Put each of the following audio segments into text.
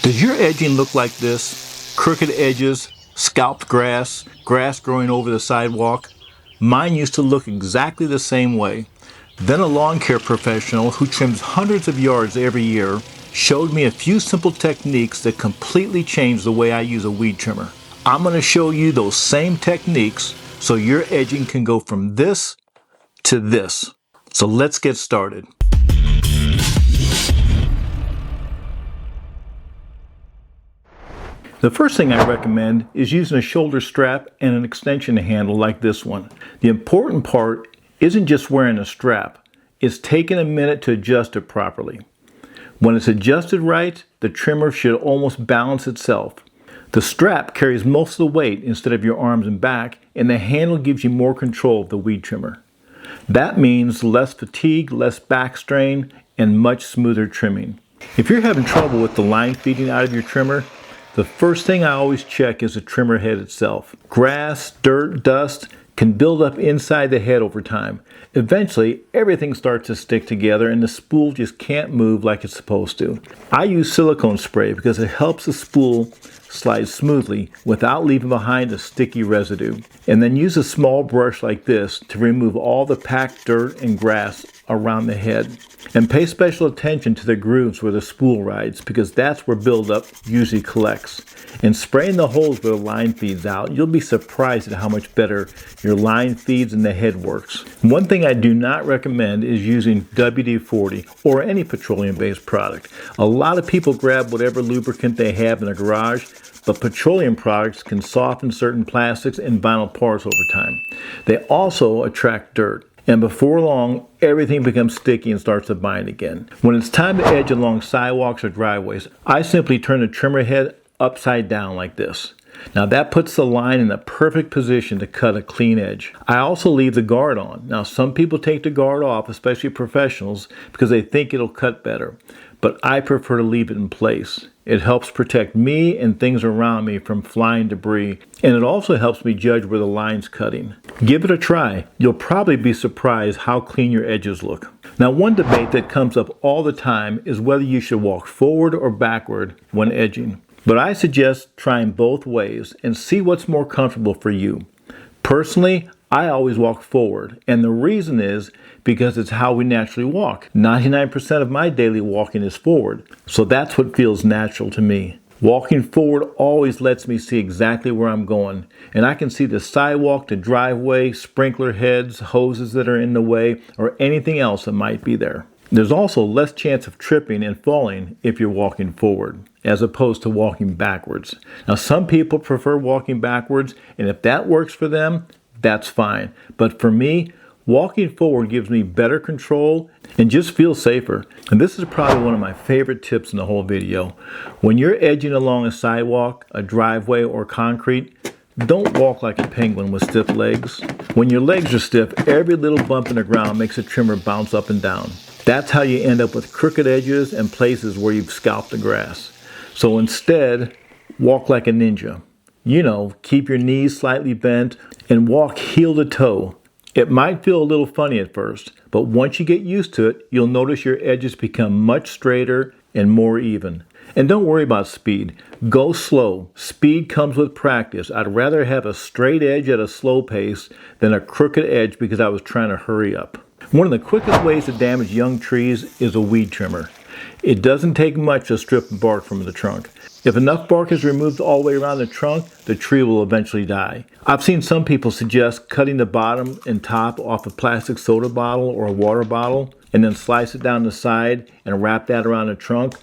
Does your edging look like this? Crooked edges, scalped grass, grass growing over the sidewalk? Mine used to look exactly the same way. Then a lawn care professional who trims hundreds of yards every year showed me a few simple techniques that completely changed the way I use a weed trimmer. I'm going to show you those same techniques so your edging can go from this to this. So let's get started. The first thing I recommend is using a shoulder strap and an extension handle like this one. The important part isn't just wearing a strap, it's taking a minute to adjust it properly. When it's adjusted right, the trimmer should almost balance itself. The strap carries most of the weight instead of your arms and back, and the handle gives you more control of the weed trimmer. That means less fatigue, less back strain, and much smoother trimming. If you're having trouble with the line feeding out of your trimmer, the first thing I always check is the trimmer head itself. Grass, dirt, dust can build up inside the head over time. Eventually, everything starts to stick together and the spool just can't move like it's supposed to. I use silicone spray because it helps the spool slide smoothly without leaving behind a sticky residue. And then use a small brush like this to remove all the packed dirt and grass around the head. And pay special attention to the grooves where the spool rides because that's where buildup usually collects. And spraying the holes where the line feeds out, you'll be surprised at how much better your line feeds and the head works. One thing I do not recommend is using WD-40 or any petroleum-based product. A lot of people grab whatever lubricant they have in their garage, but petroleum products can soften certain plastics and vinyl parts over time. They also attract dirt. And before long, everything becomes sticky and starts to bind again. When it's time to edge along sidewalks or driveways, I simply turn the trimmer head upside down like this. Now that puts the line in the perfect position to cut a clean edge. I also leave the guard on. Now some people take the guard off, especially professionals, because they think it'll cut better. But I prefer to leave it in place. It helps protect me and things around me from flying debris, and it also helps me judge where the line's cutting. Give it a try. You'll probably be surprised how clean your edges look. Now, one debate that comes up all the time is whether you should walk forward or backward when edging. But I suggest trying both ways and see what's more comfortable for you. Personally, I always walk forward, and the reason is because it's how we naturally walk. 99% of my daily walking is forward, so that's what feels natural to me. Walking forward always lets me see exactly where I'm going, and I can see the sidewalk, the driveway, sprinkler heads, hoses that are in the way, or anything else that might be there. There's also less chance of tripping and falling if you're walking forward, as opposed to walking backwards. Now, some people prefer walking backwards, and if that works for them, that's fine. But for me, walking forward gives me better control and just feels safer. And this is probably one of my favorite tips in the whole video. When you're edging along a sidewalk, a driveway, or concrete, don't walk like a penguin with stiff legs. When your legs are stiff, every little bump in the ground makes the trimmer bounce up and down. That's how you end up with crooked edges and places where you've scalped the grass. So instead, walk like a ninja. Keep your knees slightly bent and walk heel to toe. It might feel a little funny at first, but once you get used to it, you'll notice your edges become much straighter and more even. And don't worry about speed. Go slow. Speed comes with practice. I'd rather have a straight edge at a slow pace than a crooked edge because I was trying to hurry up. One of the quickest ways to damage young trees is a weed trimmer. It doesn't take much to strip bark from the trunk. If enough bark is removed all the way around the trunk, the tree will eventually die. I've seen some people suggest cutting the bottom and top off a plastic soda bottle or a water bottle and then slice it down the side and wrap that around the trunk.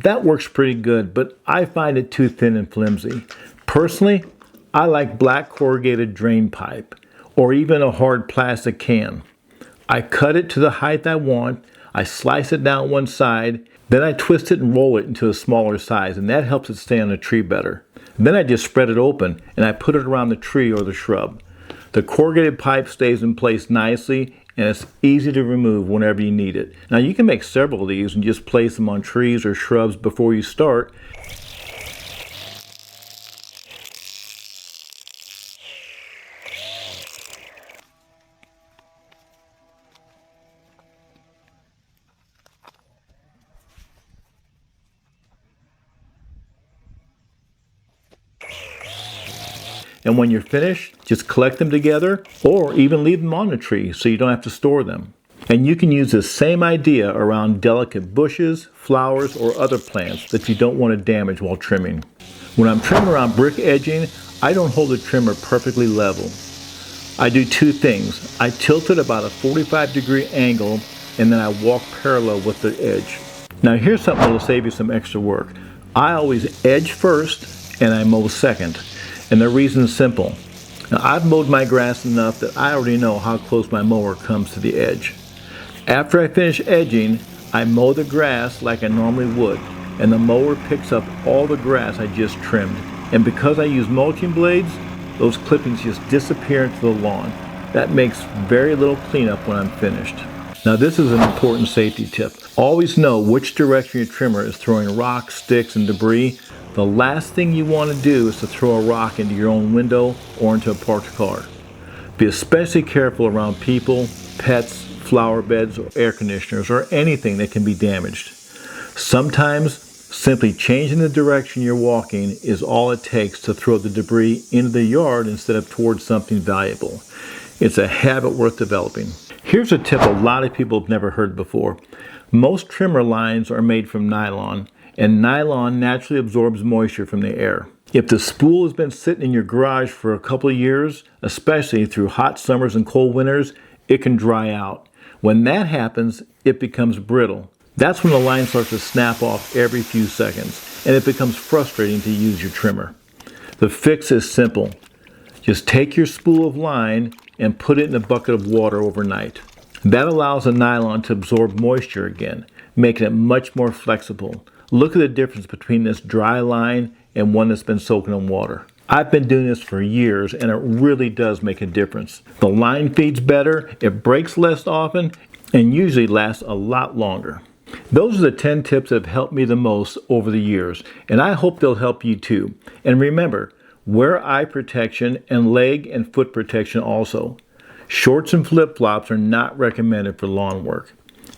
That works pretty good, but I find it too thin and flimsy. Personally, I like black corrugated drain pipe or even a hard plastic can. I cut it to the height I want, I slice it down one side, then I twist it and roll it into a smaller size, and that helps it stay on the tree better. Then I just spread it open and I put it around the tree or the shrub. The corrugated pipe stays in place nicely and it's easy to remove whenever you need it. Now you can make several of these and just place them on trees or shrubs before you start. And when you're finished, just collect them together or even leave them on the tree so you don't have to store them. And you can use the same idea around delicate bushes, flowers, or other plants that you don't want to damage while trimming. When I'm trimming around brick edging, I don't hold the trimmer perfectly level. I do two things. I tilt it about a 45-degree angle and then I walk parallel with the edge. Now here's something that'll save you some extra work. I always edge first and I mow second. And the reason is simple. Now I've mowed my grass enough that I already know how close my mower comes to the edge. After I finish edging, I mow the grass like I normally would, and the mower picks up all the grass I just trimmed. And because I use mulching blades, those clippings just disappear into the lawn. That makes very little cleanup when I'm finished. Now this is an important safety tip. Always know which direction your trimmer is throwing rocks, sticks, and debris. The last thing you want to do is to throw a rock into your own window or into a parked car. Be especially careful around people, pets, flower beds, or air conditioners, or anything that can be damaged. Sometimes simply changing the direction you're walking is all it takes to throw the debris into the yard instead of towards something valuable. It's a habit worth developing. Here's a tip a lot of people have never heard before. Most trimmer lines are made from nylon, and nylon naturally absorbs moisture from the air. If the spool has been sitting in your garage for a couple of years, especially through hot summers and cold winters, it can dry out. When that happens, it becomes brittle. That's when the line starts to snap off every few seconds, and it becomes frustrating to use your trimmer. The fix is simple. Just take your spool of line and put it in a bucket of water overnight. That allows the nylon to absorb moisture again, making it much more flexible. Look at the difference between this dry line and one that's been soaking in water. I've been doing this for years and it really does make a difference. The line feeds better, it breaks less often, and usually lasts a lot longer. Those are the 10 tips that have helped me the most over the years, and I hope they'll help you too. And remember, wear eye protection and leg and foot protection also. Shorts and flip-flops are not recommended for lawn work.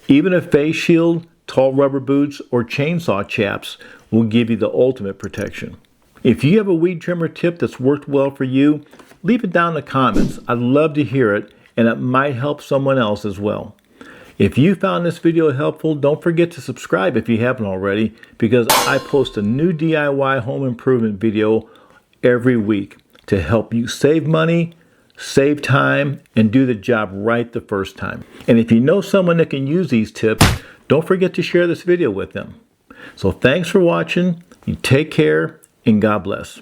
Even a face shield, tall rubber boots, or chainsaw chaps will give you the ultimate protection. If you have a weed trimmer tip that's worked well for you, leave it down in the comments. I'd love to hear it, and it might help someone else as well. If you found this video helpful, don't forget to subscribe if you haven't already, because I post a new DIY home improvement video every week to help you save money, save time, and do the job right the first time. And if you know someone that can use these tips, don't forget to share this video with them. So thanks for watching, you take care, and God bless.